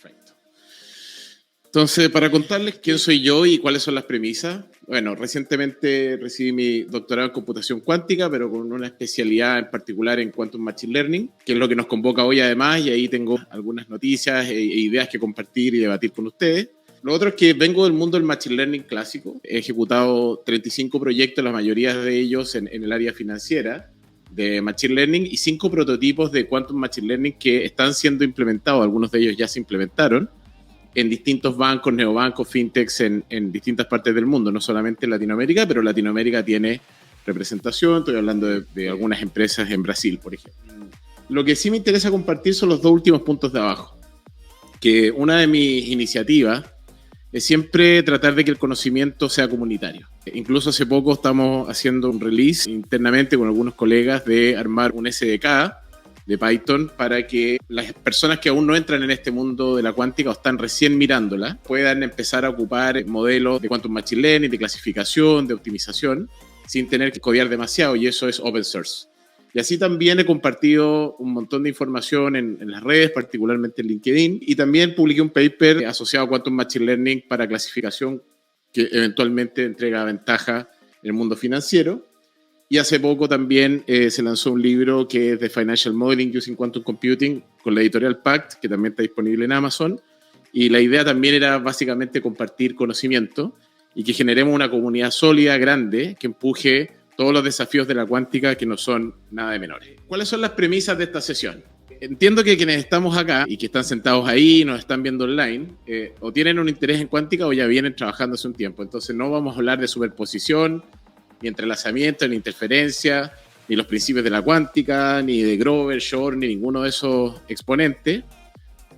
Perfecto. Entonces, para contarles quién soy yo y cuáles son las premisas, bueno, recientemente recibí mi doctorado en computación cuántica, pero con una especialidad en particular en Quantum Machine Learning, que es lo que nos convoca hoy además, y ahí tengo algunas noticias e ideas que compartir y debatir con ustedes. Lo otro es que vengo del mundo del Machine Learning clásico. He ejecutado 35 proyectos, la mayoría de ellos en el área financiera de Machine Learning y 5 prototipos de Quantum Machine Learning que están siendo implementados. Algunos de ellos ya se implementaron en distintos bancos, neobancos, fintechs en distintas partes del mundo, no solamente en Latinoamérica, pero Latinoamérica tiene representación. Estoy hablando de algunas empresas en Brasil, por ejemplo. Lo que sí me interesa compartir son los dos últimos puntos de abajo, que una de mis iniciativas es siempre tratar de que el conocimiento sea comunitario. Incluso hace poco estamos haciendo un release internamente con algunos colegas de armar un SDK de Python para que las personas que aún no entran en este mundo de la cuántica o están recién mirándola puedan empezar a ocupar modelos de Quantum Machine Learning, de clasificación, de optimización, sin tener que codear demasiado, y eso es open source. Y así también he compartido un montón de información en las redes, particularmente en LinkedIn, y también publiqué un paper asociado a Quantum Machine Learning para clasificación que eventualmente entrega ventaja en el mundo financiero. Y hace poco también se lanzó un libro que es de Financial Modeling Using Quantum Computing con la editorial Pact, que también está disponible en Amazon. Y la idea también era básicamente compartir conocimiento y que generemos una comunidad sólida, grande, que empuje todos los desafíos de la cuántica, que no son nada de menores. ¿Cuáles son las premisas de esta sesión? Entiendo que quienes estamos acá y que están sentados ahí, nos están viendo online, o tienen un interés en cuántica o ya vienen trabajando hace un tiempo. Entonces no vamos a hablar de superposición, ni entrelazamiento, ni interferencia, ni los principios de la cuántica, ni de Grover, Shor, ni ninguno de esos exponentes.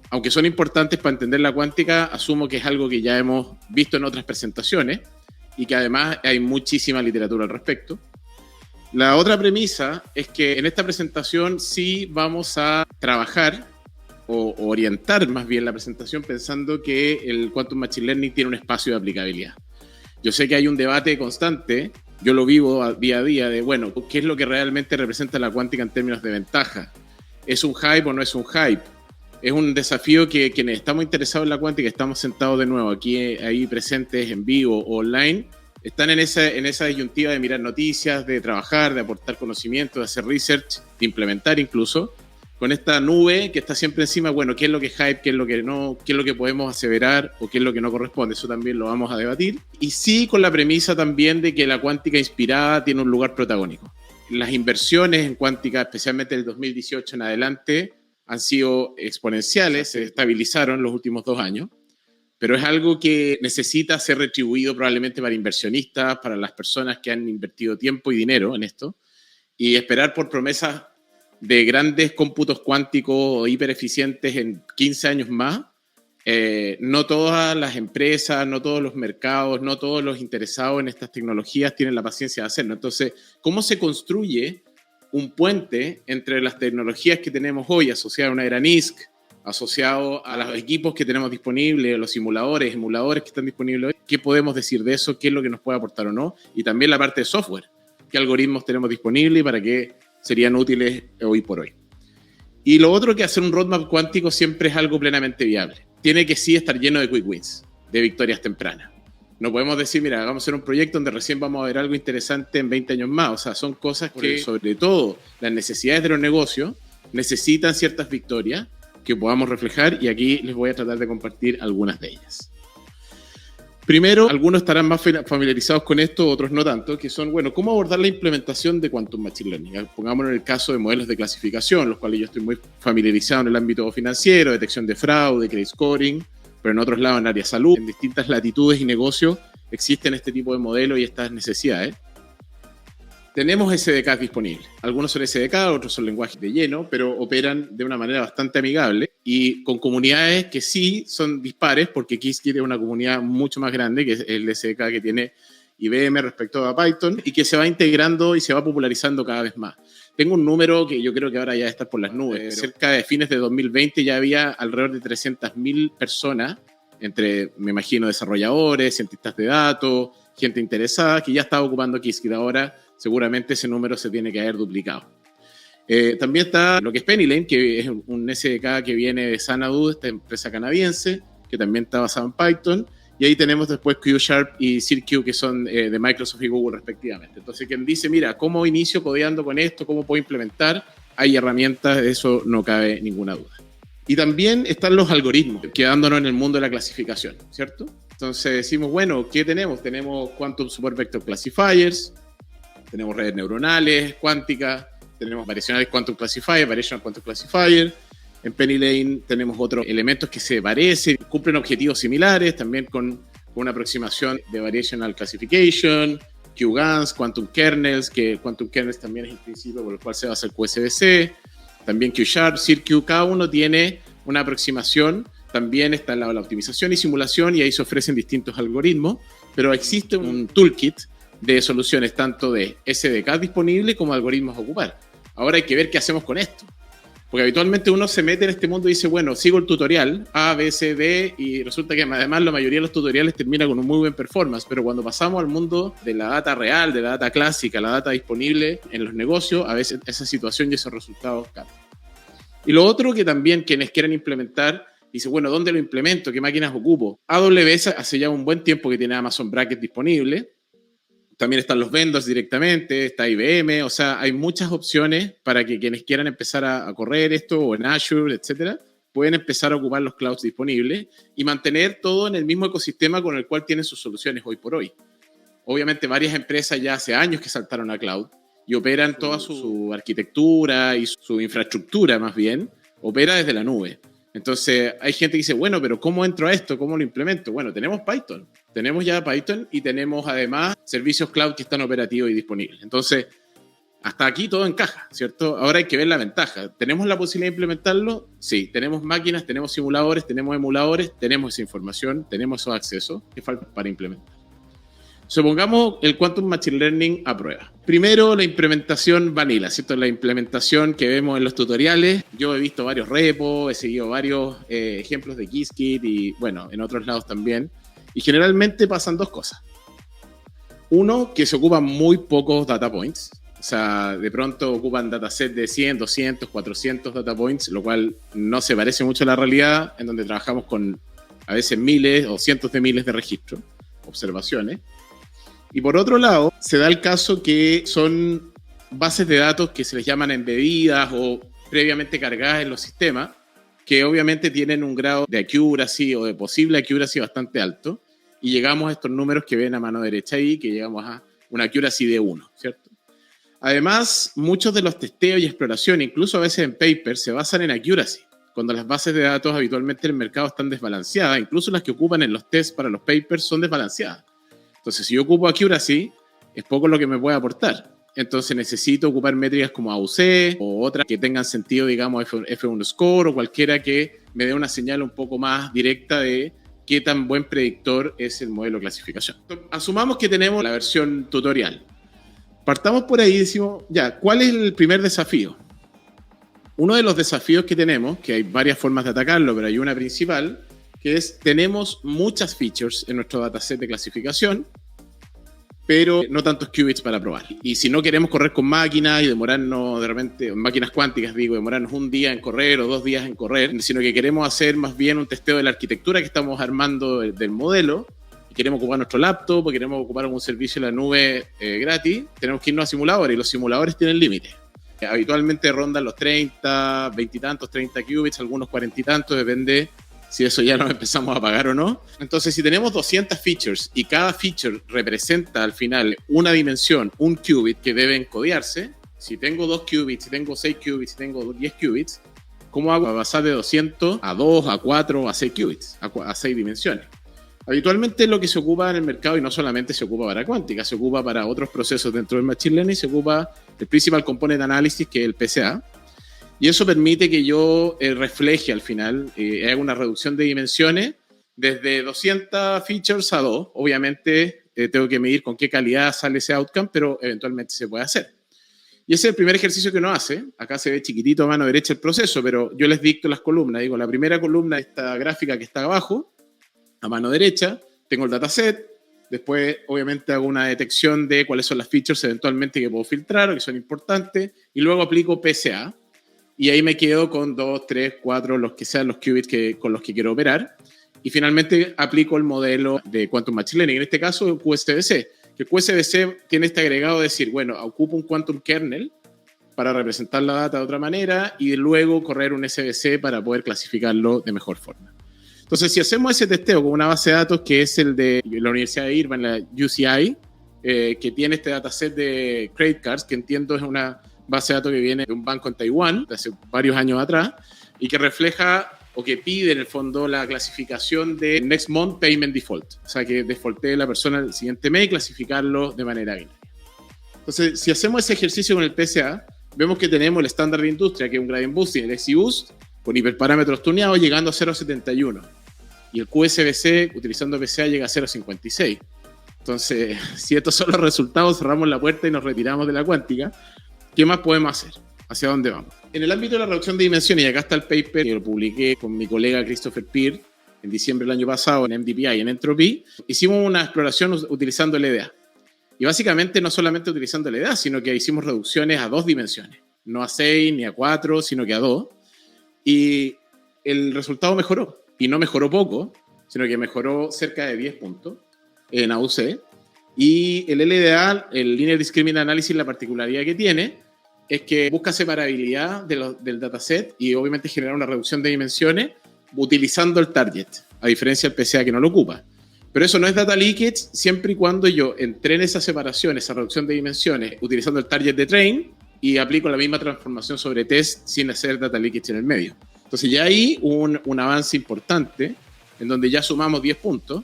Aunque son importantes para entender la cuántica, asumo que es algo que ya hemos visto en otras presentaciones y que además hay muchísima literatura al respecto. La otra premisa es que en esta presentación sí vamos a trabajar o orientar más bien la presentación pensando que el Quantum Machine Learning tiene un espacio de aplicabilidad. Yo sé que hay un debate constante, yo lo vivo día a día, de bueno, ¿qué es lo que realmente representa la cuántica en términos de ventaja? ¿Es un hype o no es un hype? Es un desafío que quienes estamos interesados en la cuántica, estamos sentados de nuevo aquí, ahí presentes en vivo o online, están en esa disyuntiva de mirar noticias, de trabajar, de aportar conocimiento, de hacer research, de implementar incluso, con esta nube que está siempre encima, bueno, ¿qué es lo que es hype, qué es lo que no, qué es lo que podemos aseverar o qué es lo que no corresponde? Eso también lo vamos a debatir. Y sí con la premisa también de que la cuántica inspirada tiene un lugar protagónico. Las inversiones en cuántica, especialmente del 2018 en adelante, han sido exponenciales, se estabilizaron los últimos 2 años, pero es algo que necesita ser retribuido probablemente para inversionistas, para las personas que han invertido tiempo y dinero en esto, y esperar por promesas de grandes cómputos cuánticos o hipereficientes en 15 años más. No todas las empresas, no todos los mercados, no todos los interesados en estas tecnologías tienen la paciencia de hacerlo. Entonces, ¿cómo se construye un puente entre las tecnologías que tenemos hoy asociadas a una era NISQ, asociado a los equipos que tenemos disponibles, los simuladores, emuladores que están disponibles hoy? ¿Qué podemos decir de eso? ¿Qué es lo que nos puede aportar o no? Y también la parte de software. ¿Qué algoritmos tenemos disponibles y para qué serían útiles hoy por hoy? Y lo otro, que hacer un roadmap cuántico siempre es algo plenamente viable. Tiene que sí estar lleno de quick wins, de victorias tempranas. No podemos decir, mira, vamos a hacer un proyecto donde recién vamos a ver algo interesante en 20 años más. O sea, son cosas que, sobre todo, las necesidades de los negocios necesitan ciertas victorias que podamos reflejar, y aquí les voy a tratar de compartir algunas de ellas. Primero, algunos estarán más familiarizados con esto, otros no tanto, que son, bueno, ¿cómo abordar la implementación de Quantum Machine Learning? Pongámonos en el caso de modelos de clasificación, los cuales yo estoy muy familiarizado en el ámbito financiero, detección de fraude, credit scoring, pero en otros lados en área de salud, en distintas latitudes y negocios existen este tipo de modelos y estas necesidades. Tenemos SDKs disponibles. Algunos son SDK, otros son lenguajes de lleno, pero operan de una manera bastante amigable y con comunidades que sí son dispares, porque Qiskit es una comunidad mucho más grande que es el SDK que tiene IBM respecto a Python y que se va integrando y se va popularizando cada vez más. Tengo un número que yo creo que ahora ya está por las nubes. Cerca de fines de 2020 ya había alrededor de 300.000 personas, entre, me imagino, desarrolladores, cientistas de datos, gente interesada, que ya estaba ocupando Qiskit. Ahora seguramente ese número se tiene que haber duplicado. También está lo que es Pennyline, que es un SDK que viene de Xanadu, esta empresa canadiense, que también está basado en Python. Y ahí tenemos después Q Sharp y Cirque, que son de Microsoft y Google respectivamente. Entonces, quien dice, mira, ¿cómo inicio codeando con esto? ¿Cómo puedo implementar? Hay herramientas, de eso no cabe ninguna duda. Y también están los algoritmos, quedándonos en el mundo de la clasificación, ¿cierto? Entonces decimos, bueno, ¿qué tenemos? Tenemos Quantum Super Vector Classifiers, tenemos redes neuronales, cuánticas, tenemos variacionales Quantum Classifier, Variational Quantum Classifier. En Pennyline tenemos otros elementos que se parecen, cumplen objetivos similares, también con una aproximación de Variational Classification, QGANs, Quantum Kernels, que Quantum Kernels también es el principio por el cual se basa el QSBC, también Q Sharp, Cirque, cada uno tiene una aproximación, también está la optimización y simulación y ahí se ofrecen distintos algoritmos, pero existe un toolkit de soluciones tanto de SDK disponible como de algoritmos a ocupar. Ahora hay que ver qué hacemos con esto. Porque habitualmente uno se mete en este mundo y dice, bueno, sigo el tutorial A, B, C, D, y resulta que además la mayoría de los tutoriales termina con un muy buen performance, pero cuando pasamos al mundo de la data real, de la data clásica, la data disponible en los negocios, a veces esa situación y esos resultados cambian. Y lo otro que también quienes quieren implementar, dice, bueno, ¿dónde lo implemento? ¿Qué máquinas ocupo? AWS hace ya un buen tiempo que tiene Amazon Braket disponible. También están los vendors directamente, está IBM, o sea, hay muchas opciones para que quienes quieran empezar a correr esto, o en Azure, etcétera, pueden empezar a ocupar los clouds disponibles y mantener todo en el mismo ecosistema con el cual tienen sus soluciones hoy por hoy. Obviamente, varias empresas ya hace años que saltaron a cloud y operan toda su arquitectura y su infraestructura, más bien, opera desde la nube. Entonces, hay gente que dice, bueno, pero ¿cómo entro a esto? ¿Cómo lo implemento? Bueno, tenemos Python. Tenemos ya Python y tenemos además servicios cloud que están operativos y disponibles. Entonces, hasta aquí todo encaja, ¿cierto? Ahora hay que ver la ventaja. ¿Tenemos la posibilidad de implementarlo? Sí. Tenemos máquinas, tenemos simuladores, tenemos emuladores, tenemos esa información, tenemos esos accesos que faltan para implementar. Supongamos el Quantum Machine Learning a prueba. Primero, la implementación vanilla, ¿cierto? La implementación que vemos en los tutoriales. Yo he visto varios repos, he seguido varios ejemplos de Qiskit y, bueno, en otros lados también. Y generalmente pasan dos cosas. Uno, que se ocupan muy pocos data points. O sea, de pronto ocupan datasets de 100, 200, 400 data points, lo cual no se parece mucho a la realidad, en donde trabajamos con a veces miles o cientos de miles de registros, observaciones. Y por otro lado, se da el caso que son bases de datos que se les llaman embedidas o previamente cargadas en los sistemas, que obviamente tienen un grado de accuracy o de posible accuracy bastante alto, y llegamos a estos números que ven a mano derecha ahí, que llegamos a una accuracy de 1, ¿cierto? Además, muchos de los testeos y exploración, incluso a veces en papers, se basan en accuracy, cuando las bases de datos habitualmente en el mercado están desbalanceadas, incluso las que ocupan en los tests para los papers son desbalanceadas. Entonces, si yo ocupo accuracy, es poco lo que me puede aportar. Entonces, necesito ocupar métricas como AUC o otras que tengan sentido, digamos, F1 Score o cualquiera que me dé una señal un poco más directa de qué tan buen predictor es el modelo de clasificación. Asumamos que tenemos la versión tutorial. Partamos por ahí y decimos, ya, ¿cuál es el primer desafío? Uno de los desafíos que tenemos, que hay varias formas de atacarlo, pero hay una principal, que es, tenemos muchas features en nuestro dataset de clasificación, pero no tantos qubits para probar. Y si no queremos correr con máquinas y demorarnos de repente, máquinas cuánticas digo, demorarnos un día en correr o 2 días en correr, sino que queremos hacer más bien un testeo de la arquitectura que estamos armando del modelo, y queremos ocupar nuestro laptop, o queremos ocupar algún servicio en la nube gratis, tenemos que irnos a simuladores, y los simuladores tienen límites. Habitualmente rondan los 30, 20 y tantos, 30 qubits, algunos 40 y tantos, depende si eso ya nos empezamos a pagar o no. Entonces, si tenemos 200 features y cada feature representa al final una dimensión, un qubit que debe encodearse, si tengo 2 qubits, si tengo 6 qubits, si tengo 10 qubits, ¿cómo hago para pasar de 200 a 2, a 4, a 6 qubits, a 6 dimensiones? Habitualmente lo que se ocupa en el mercado, y no solamente se ocupa para cuántica, se ocupa para otros procesos dentro del Machine Learning, se ocupa el Principal Component Analysis, que es el PCA, y eso permite que yo refleje al final, haga una reducción de dimensiones desde 200 features a 2. Obviamente tengo que medir con qué calidad sale ese outcome, pero eventualmente se puede hacer. Y ese es el primer ejercicio que uno hace. Acá se ve chiquitito a mano derecha el proceso, pero yo les dicto las columnas. Digo, la primera columna de esta gráfica que está abajo, a mano derecha, tengo el dataset, Después, obviamente, hago una detección de cuáles son las features eventualmente que puedo filtrar o que son importantes. Y luego aplico PSA. Y ahí me quedo con 2, 3, 4, los que sean los qubits con los que quiero operar. Y finalmente aplico el modelo de Quantum Machine Learning, en este caso QSBC. Que QSBC tiene este agregado de decir, bueno, ocupo un Quantum Kernel para representar la data de otra manera y luego correr un SBC para poder clasificarlo de mejor forma. Entonces, si hacemos ese testeo con una base de datos que es el de la Universidad de Irvine, la UCI, que tiene este dataset de credit cards, que entiendo es una base de datos que viene de un banco en Taiwán, de hace varios años atrás, y que refleja o que pide en el fondo la clasificación de Next Month Payment Default. O sea, que defaultee la persona el siguiente mes y clasificarlo de manera binaria. Entonces, si hacemos ese ejercicio con el PSA, vemos que tenemos el estándar de industria, que es un gradient boosting, el XGBoost, con hiperparámetros tuneados llegando a 0.71. Y el QSBC, utilizando PSA, llega a 0.56. Entonces, si estos son los resultados, cerramos la puerta y nos retiramos de la cuántica. ¿Qué más podemos hacer? ¿Hacia dónde vamos? En el ámbito de la reducción de dimensiones, y acá está el paper que lo publiqué con mi colega Christopher Peer en diciembre del año pasado en MDPI y en Entropy, hicimos una exploración utilizando LDA. Y básicamente no solamente utilizando LDA, sino que hicimos reducciones a 2 dimensiones. No a 6 ni a 4, sino que a 2. Y el resultado mejoró. Y no mejoró poco, sino que mejoró cerca de 10 puntos en AUC. Y el LDA, el Linear Discriminant Analysis, la particularidad que tiene es que busca separabilidad del dataset y obviamente genera una reducción de dimensiones utilizando el target, a diferencia del PSA que no lo ocupa. Pero eso no es data leakage siempre y cuando yo entrene esa separación, esa reducción de dimensiones utilizando el target de train y aplico la misma transformación sobre test sin hacer data leakage en el medio. Entonces ya hay un avance importante en donde ya sumamos 10 puntos,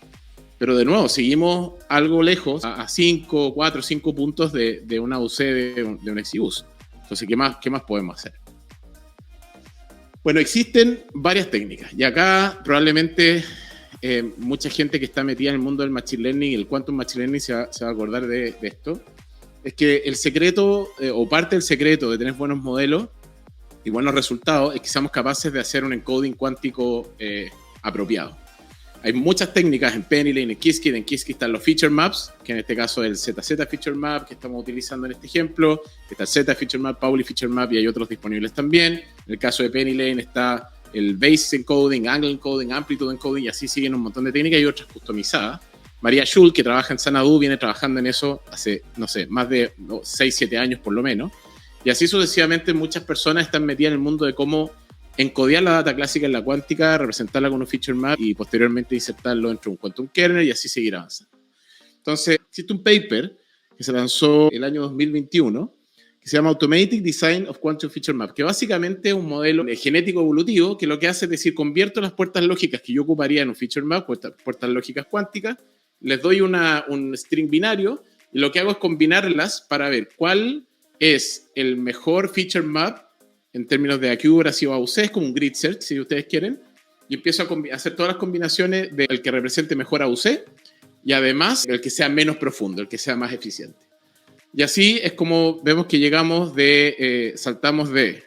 pero de nuevo seguimos algo lejos, a 5, 4, 5 puntos de una UC de un XGBoost. Entonces, ¿qué más podemos hacer? Bueno, existen varias técnicas y acá probablemente mucha gente que está metida en el mundo del Machine Learning y el Quantum Machine Learning se va a acordar de esto. Es que el secreto o parte del secreto de tener buenos modelos y buenos resultados es que seamos capaces de hacer un encoding cuántico apropiado. Hay muchas técnicas en Penny, en Qiskit. En Qiskit están los feature maps, que en este caso es el ZZ feature map que estamos utilizando en este ejemplo. Está el Z feature map, Pauli feature map y hay otros disponibles también. En el caso de Penny está el basis encoding, angle encoding, amplitude encoding y así siguen un montón de técnicas y otras customizadas. María Schul, que trabaja en Xanadu, viene trabajando en eso hace, no sé, más de 6-7 años por lo menos. Y así sucesivamente muchas personas están metidas en el mundo de cómo encodear la data clásica en la cuántica, representarla con un feature map y posteriormente insertarlo dentro de un quantum kernel y así seguir avanzando. Entonces, existe un paper que se lanzó el año 2021 que se llama Automatic Design of Quantum Feature Map, que básicamente es un modelo genético evolutivo que lo que hace es decir, convierto las puertas lógicas que yo ocuparía en un feature map, puertas lógicas cuánticas, les doy un string binario y lo que hago es combinarlas para ver cuál es el mejor feature map en términos de accuracy o AUC, es como un grid search, si ustedes quieren, y empiezo a hacer todas las combinaciones del que represente mejor AUC y además el que sea menos profundo, el que sea más eficiente. Y así es como vemos que llegamos saltamos de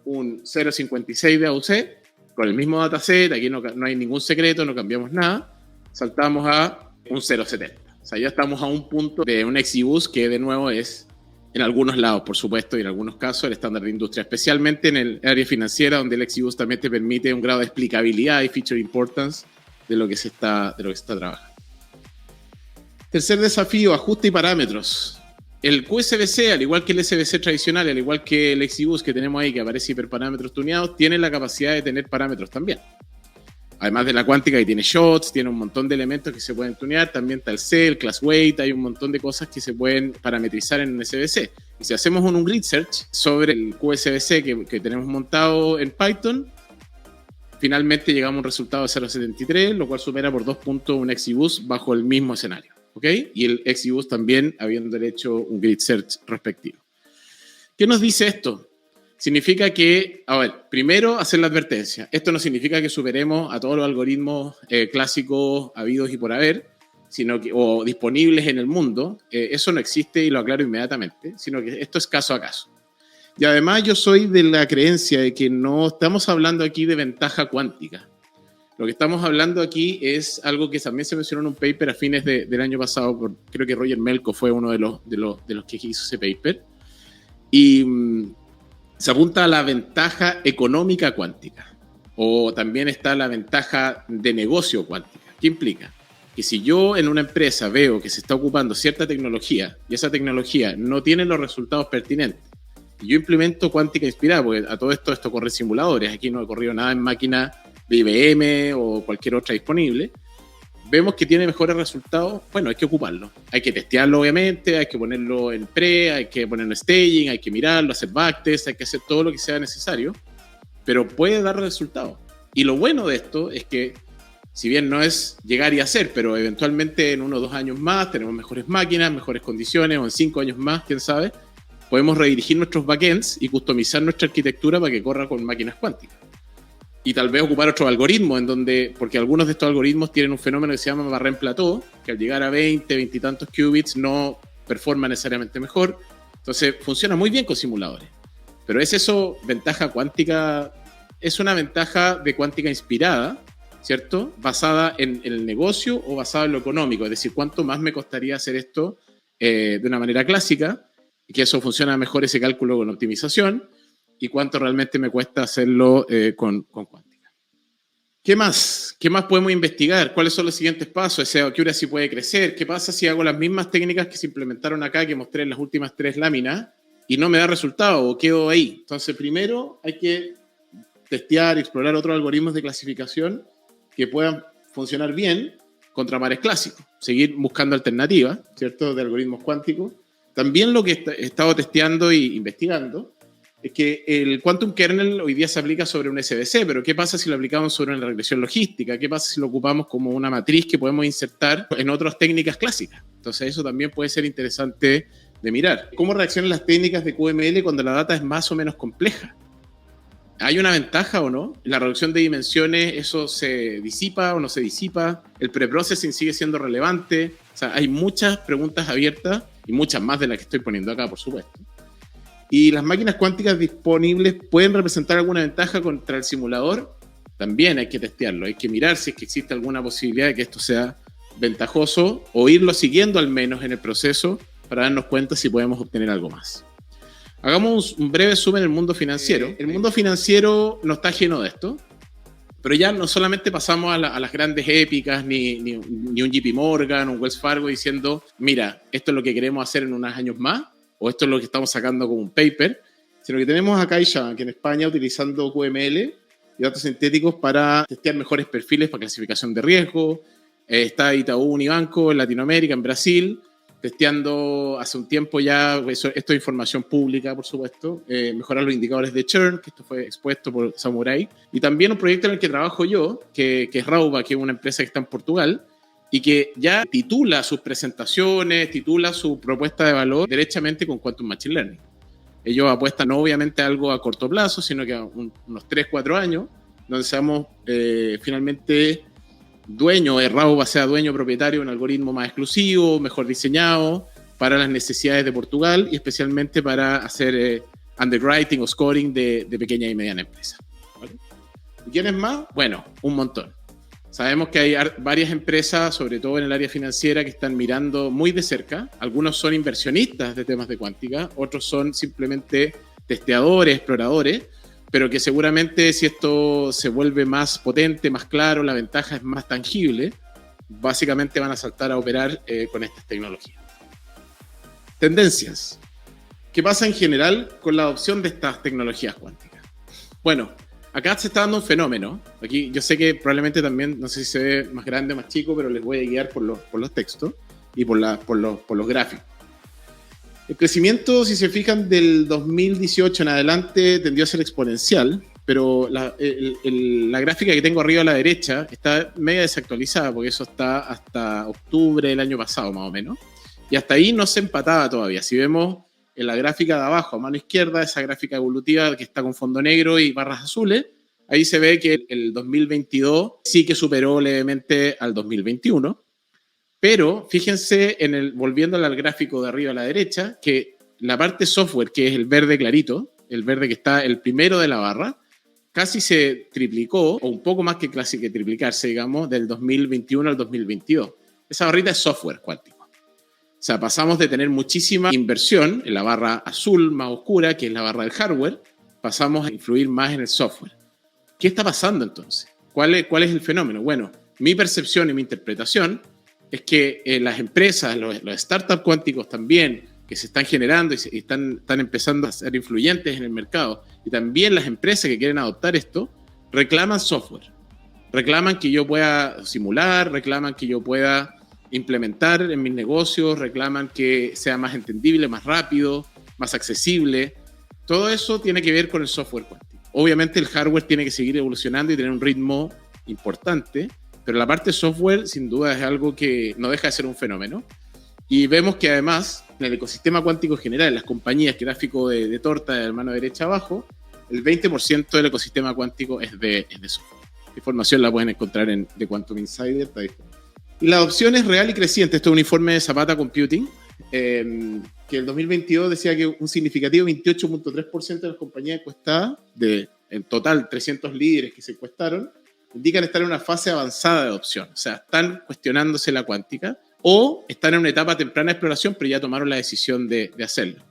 un 0.56 de AUC con el mismo dataset, aquí no hay ningún secreto, no cambiamos nada, saltamos a un 0.70. O sea, ya estamos a un punto de un XGBoost que de nuevo es en algunos lados, por supuesto, y en algunos casos el estándar de industria, especialmente en el área financiera, donde el XGBoost también te permite un grado de explicabilidad y feature importance de lo que se está trabajando. Tercer desafío, ajuste y parámetros. El QSBC, al igual que el SBC tradicional, al igual que el XGBoost que tenemos ahí, que aparece hiperparámetros tuneados, tiene la capacidad de tener parámetros también. Además de la cuántica, que tiene shots, tiene un montón de elementos que se pueden tunear, también está el C, el class weight, hay un montón de cosas que se pueden parametrizar en un SBC. Y si hacemos un grid search sobre el QSBC que tenemos montado en Python, finalmente llegamos a un resultado de 0.73, lo cual supera por 2 puntos un XGBoost bajo el mismo escenario. ¿Ok? Y el XGBoost también habiendo hecho un grid search respectivo. ¿Qué nos dice esto? Significa que, primero hacer la advertencia. Esto no significa que superemos a todos los algoritmos clásicos habidos y por haber, o disponibles en el mundo. Eso no existe y lo aclaro inmediatamente, sino que esto es caso a caso. Y además yo soy de la creencia de que no estamos hablando aquí de ventaja cuántica. Lo que estamos hablando aquí es algo que también se mencionó en un paper a fines del año pasado, creo que Roger Melko fue uno de los que hizo ese paper, y se apunta a la ventaja económica cuántica, o también está la ventaja de negocio cuántica. ¿Qué implica? Que si yo en una empresa veo que se está ocupando cierta tecnología y esa tecnología no tiene los resultados pertinentes, y yo implemento cuántica inspirada, porque a todo esto corre simuladores, aquí no he corrido nada en máquina de IBM o cualquier otra disponible, vemos que tiene mejores resultados, bueno, hay que ocuparlo. Hay que testearlo, obviamente, hay que ponerlo en pre, hay que ponerlo en staging, hay que mirarlo, hacer backtest, hay que hacer todo lo que sea necesario, pero puede dar resultados. Y lo bueno de esto es que, si bien no es llegar y hacer, pero eventualmente en 1 o 2 años más tenemos mejores máquinas, mejores condiciones, o en 5 años más, quién sabe, podemos redirigir nuestros backends y customizar nuestra arquitectura para que corra con máquinas cuánticas. Y tal vez ocupar otro algoritmo en donde, porque algunos de estos algoritmos tienen un fenómeno que se llama barra en plató, que al llegar a 20 y tantos qubits no performa necesariamente mejor. Entonces funciona muy bien con simuladores. Pero ¿es eso ventaja cuántica? Es una ventaja de cuántica inspirada, ¿cierto? Basada en el negocio o basada en lo económico. Es decir, ¿cuánto más me costaría hacer esto de una manera clásica? Y que eso funciona mejor ese cálculo con optimización. Y cuánto realmente me cuesta hacerlo con cuántica. ¿Qué más? ¿Qué más podemos investigar? ¿Cuáles son los siguientes pasos? ¿Ese accuracy puede crecer? ¿Qué pasa si hago las mismas técnicas que se implementaron acá, que mostré en las últimas 3 láminas, y no me da resultado o quedo ahí? Entonces, primero hay que testear, explorar otros algoritmos de clasificación que puedan funcionar bien contra pares clásicos. Seguir buscando alternativas, ¿cierto?, de algoritmos cuánticos. También lo que he estado testeando e investigando es que el quantum kernel hoy día se aplica sobre un SBC, pero ¿qué pasa si lo aplicamos sobre una regresión logística? ¿Qué pasa si lo ocupamos como una matriz que podemos insertar en otras técnicas clásicas? Entonces eso también puede ser interesante de mirar. ¿Cómo reaccionan las técnicas de QML cuando la data es más o menos compleja? ¿Hay una ventaja o no? ¿La reducción de dimensiones, eso se disipa o no se disipa? ¿El preprocessing sigue siendo relevante? O sea, hay muchas preguntas abiertas y muchas más de las que estoy poniendo acá, por supuesto. ¿Y las máquinas cuánticas disponibles pueden representar alguna ventaja contra el simulador? También hay que testearlo, hay que mirar si es que existe alguna posibilidad de que esto sea ventajoso o irlo siguiendo al menos en el proceso para darnos cuenta si podemos obtener algo más. Hagamos un breve zoom en el mundo financiero. El mundo financiero no está lleno de esto, pero ya no solamente pasamos a las grandes épicas, ni un JP Morgan, un Wells Fargo diciendo, mira, esto es lo que queremos hacer en unos años más, o esto es lo que estamos sacando como un paper, sino que tenemos a CaixaBank en España utilizando QML y datos sintéticos para testear mejores perfiles para clasificación de riesgo. Está Itaú Unibanco en Latinoamérica, en Brasil, testeando hace un tiempo ya, esto es información pública, por supuesto, mejorar los indicadores de churn, que esto fue expuesto por Samurai, y también un proyecto en el que trabajo yo, que es Rauba, que es una empresa que está en Portugal, y que ya titula sus presentaciones, titula su propuesta de valor derechamente con Quantum Machine Learning. Ellos apuestan no obviamente a algo a corto plazo, sino que a unos 3-4 años, donde seamos finalmente dueño, Rauba sea dueño propietario de un algoritmo más exclusivo, mejor diseñado para las necesidades de Portugal y especialmente para hacer underwriting o scoring de pequeña y mediana empresa. ¿Vale? ¿Y quiénes más? Bueno, un montón. Sabemos que hay varias empresas, sobre todo en el área financiera, que están mirando muy de cerca. Algunos son inversionistas de temas de cuántica, otros son simplemente testeadores, exploradores, pero que seguramente si esto se vuelve más potente, más claro, la ventaja es más tangible, básicamente van a saltar a operar con estas tecnologías. Tendencias. ¿Qué pasa en general con la adopción de estas tecnologías cuánticas? Bueno, acá se está dando un fenómeno. Aquí yo sé que probablemente también, no sé si se ve más grande o más chico, pero les voy a guiar por los textos y por los gráficos. El crecimiento, si se fijan, del 2018 en adelante tendió a ser exponencial, pero la gráfica que tengo arriba a la derecha está media desactualizada, porque eso está hasta octubre del año pasado, más o menos. Y hasta ahí no se empataba todavía. Si vemos en la gráfica de abajo, a mano izquierda, esa gráfica evolutiva que está con fondo negro y barras azules, ahí se ve que el 2022 sí que superó levemente al 2021. Pero fíjense, volviendo al gráfico de arriba a la derecha, que la parte software, que es el verde clarito, el verde que está el primero de la barra, casi se triplicó, o un poco más que casi que triplicarse, digamos, del 2021 al 2022. Esa barrita es software cuántico. O sea, pasamos de tener muchísima inversión en la barra azul más oscura, que es la barra del hardware, pasamos a influir más en el software. ¿Qué está pasando entonces? ¿Cuál es el fenómeno? Bueno, mi percepción y mi interpretación es que las empresas, los startups cuánticos también, que se están generando y están empezando a ser influyentes en el mercado, y también las empresas que quieren adoptar esto, reclaman software. Reclaman que yo pueda simular, reclaman que yo pueda implementar en mis negocios, reclaman que sea más entendible, más rápido, más accesible. Todo eso tiene que ver con el software cuántico. Obviamente el hardware tiene que seguir evolucionando y tener un ritmo importante, pero la parte de software sin duda es algo que no deja de ser un fenómeno. Y vemos que además en el ecosistema cuántico general, en las compañías, gráfico de torta de la mano derecha abajo, el 20% del ecosistema cuántico es de software. La información la pueden encontrar en The Quantum Insider. Y la adopción es real y creciente. Esto es un informe de Zapata Computing, que el 2022 decía que un significativo 28.3% de las compañías encuestadas, en total 300 líderes que se encuestaron, indican estar en una fase avanzada de adopción. O sea, están cuestionándose la cuántica o están en una etapa temprana de exploración, pero ya tomaron la decisión de hacerlo.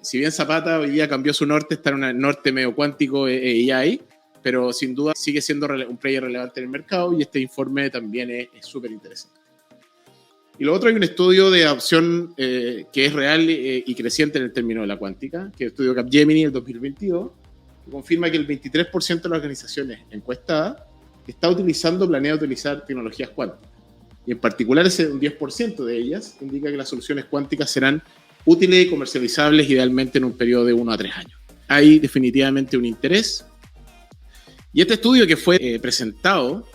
Si bien Zapata hoy día cambió su norte, está en un norte medio cuántico AI, pero sin duda sigue siendo un player relevante en el mercado y este informe también es súper interesante. Y lo otro, hay un estudio de adopción que es real y creciente en el término de la cuántica, que es el estudio Capgemini del 2022, que confirma que el 23% de las organizaciones encuestadas planea utilizar tecnologías cuánticas. Y en particular un 10% de ellas indica que las soluciones cuánticas serán útiles y comercializables idealmente en un periodo de 1 a 3 años. Hay definitivamente un interés. Y este estudio que fue presentado,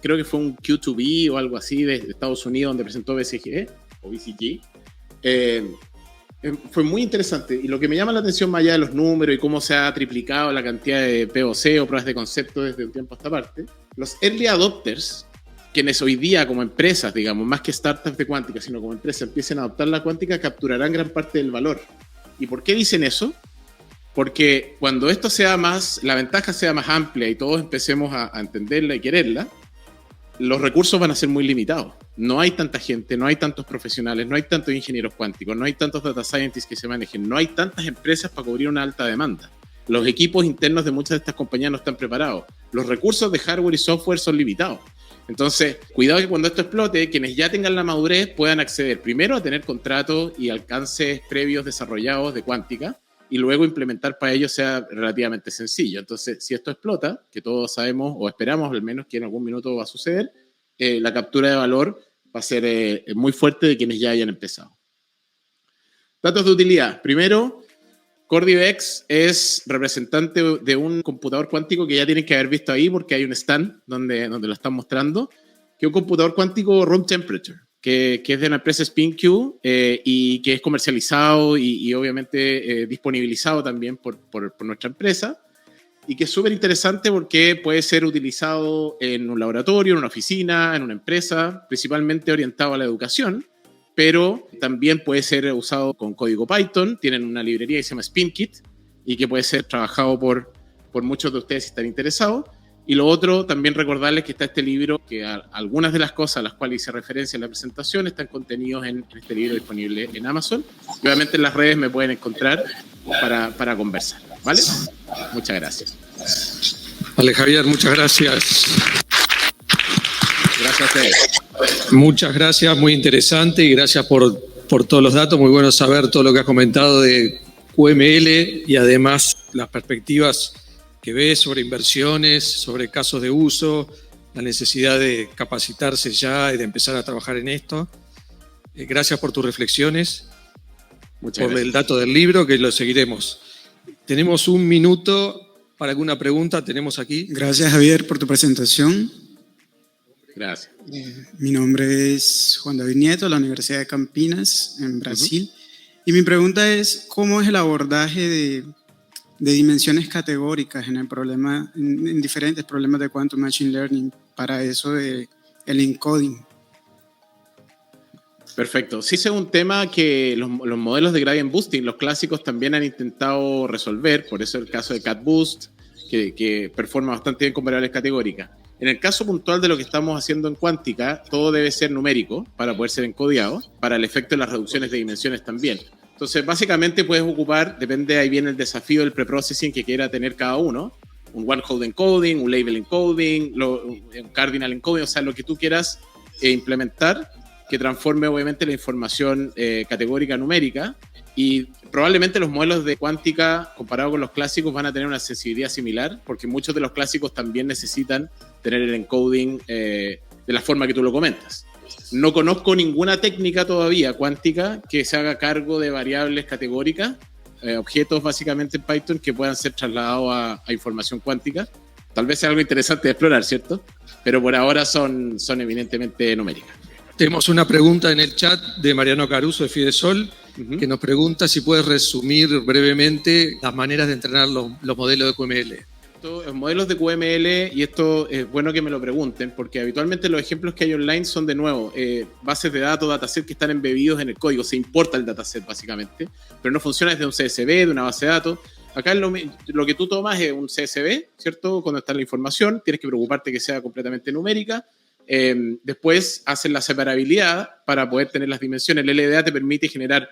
creo que fue un Q2B o algo así de Estados Unidos, donde presentó BCG o BCG, fue muy interesante. Y lo que me llama la atención más allá de los números y cómo se ha triplicado la cantidad de POC o pruebas de concepto desde un tiempo a esta parte, los early adopters, quienes hoy día como empresas, digamos, más que startups de cuántica, sino como empresas empiecen a adoptar la cuántica, capturarán gran parte del valor. ¿Y por qué dicen eso? Porque cuando esto sea la ventaja sea más amplia y todos empecemos a entenderla y quererla, los recursos van a ser muy limitados. No hay tanta gente, no hay tantos profesionales, no hay tantos ingenieros cuánticos, no hay tantos data scientists que se manejen, no hay tantas empresas para cubrir una alta demanda. Los equipos internos de muchas de estas compañías no están preparados. Los recursos de hardware y software son limitados. Entonces, cuidado que cuando esto explote, quienes ya tengan la madurez puedan acceder primero a tener contratos y alcances previos desarrollados de cuántica, y luego implementar para ellos sea relativamente sencillo. Entonces, si esto explota, que todos sabemos o esperamos al menos que en algún minuto va a suceder, la captura de valor va a ser muy fuerte de quienes ya hayan empezado. Datos de utilidad. Primero, CordiVex es representante de un computador cuántico que ya tienen que haber visto ahí porque hay un stand donde lo están mostrando, que es un computador cuántico room temperature, que es de la empresa SpinQ y que es comercializado y obviamente disponibilizado también por nuestra empresa, y que es súper interesante porque puede ser utilizado en un laboratorio, en una oficina, en una empresa, principalmente orientado a la educación, pero también puede ser usado con código Python. Tienen una librería que se llama SpinKit y que puede ser trabajado por muchos de ustedes si están interesados. Y lo otro, también recordarles que está este libro, que algunas de las cosas a las cuales hice referencia en la presentación están contenidos en este libro disponible en Amazon. Y obviamente en las redes me pueden encontrar para conversar, ¿vale? Muchas gracias. Vale, Javier, muchas gracias. Gracias a ustedes. Muchas gracias, muy interesante y gracias por todos los datos. Muy bueno saber todo lo que has comentado de QML y además las perspectivas que ves sobre inversiones, sobre casos de uso, la necesidad de capacitarse ya y de empezar a trabajar en esto. Gracias por tus reflexiones, Muchas por gracias. el dato del libro, que lo seguiremos. Tenemos un minuto para alguna pregunta, tenemos aquí. Gracias, Javier, por tu presentación. Gracias. Mi nombre es Juan David Nieto, de la Universidad de Campinas, en Brasil. Y mi pregunta es, ¿cómo es el abordaje de dimensiones categóricas en diferentes problemas de Quantum Machine Learning para eso de el encoding? Perfecto. Sí, ese es un tema que los modelos de gradient boosting, los clásicos, también han intentado resolver. Por eso el caso de CatBoost, que performa bastante bien con variables categóricas. En el caso puntual de lo que estamos haciendo en cuántica, todo debe ser numérico para poder ser encodiado, para el efecto de las reducciones de dimensiones también. Entonces, básicamente puedes ocupar, depende, ahí viene el desafío del preprocessing que quiera tener cada uno, un one-hot encoding, un label encoding, un cardinal encoding, o sea, lo que tú quieras implementar, que transforme obviamente la información categórica a numérica, y probablemente los modelos de cuántica comparados con los clásicos van a tener una sensibilidad similar, porque muchos de los clásicos también necesitan tener el encoding de la forma que tú lo comentas. No conozco ninguna técnica todavía cuántica que se haga cargo de variables categóricas, objetos básicamente en Python que puedan ser trasladados a información cuántica. Tal vez sea algo interesante de explorar, ¿cierto? Pero por ahora son eminentemente numéricas. Tenemos una pregunta en el chat de Mariano Caruso de Fidesol, que nos pregunta si puedes resumir brevemente las maneras de entrenar los modelos de QML. Los modelos de QML, y esto es bueno que me lo pregunten, porque habitualmente los ejemplos que hay online son, de nuevo, bases de datos, dataset que están embebidos en el código. Se importa el dataset básicamente, pero no funciona desde un CSV, de una base de datos. Acá lo que tú tomas es un CSV, ¿cierto? Cuando está la información, tienes que preocuparte que sea completamente numérica. Después haces la separabilidad para poder tener las dimensiones. El LDA te permite generar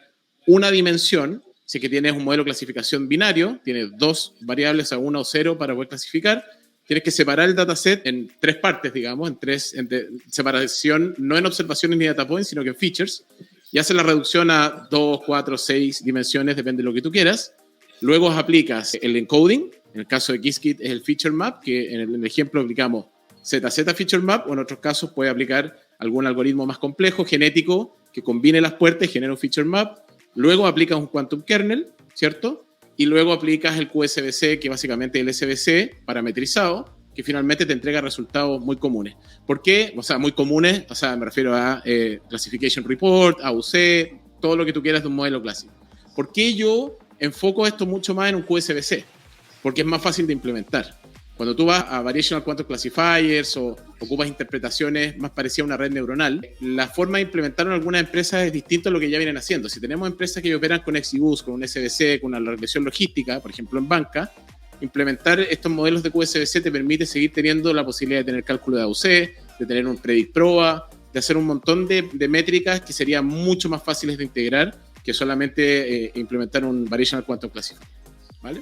una dimensión. Si es que tienes un modelo de clasificación binario, tienes dos variables, a 1 o 0, para poder clasificar. Tienes que separar el dataset en 3 partes, digamos, en separación, no en observaciones ni data points, sino que en features, y haces la reducción a 2, 4, 6 dimensiones, depende de lo que tú quieras. Luego aplicas el encoding. En el caso de Qiskit es el feature map, que en el ejemplo aplicamos ZZ feature map, o en otros casos puede aplicar algún algoritmo más complejo, genético, que combine las puertas y genera un feature map. Luego aplicas un quantum kernel, ¿cierto? Y luego aplicas el QSBC, que básicamente es el SBC parametrizado, que finalmente te entrega resultados muy comunes. ¿Por qué? O sea, muy comunes, o sea, me refiero a Classification Report, AUC, todo lo que tú quieras de un modelo clásico. ¿Por qué yo enfoco esto mucho más en un QSBC? Porque es más fácil de implementar. Cuando tú vas a Variational Quantum Classifiers o ocupas interpretaciones más parecidas a una red neuronal, la forma de implementarlo en algunas empresas es distinta a lo que ya vienen haciendo. Si tenemos empresas que operan con XGBoost, con un SBC, con una regresión logística, por ejemplo en banca, implementar estos modelos de QSBC te permite seguir teniendo la posibilidad de tener cálculo de AUC, de tener un predict proba, de hacer un montón de métricas que serían mucho más fáciles de integrar que solamente implementar un Variational Quantum Classifier, ¿vale?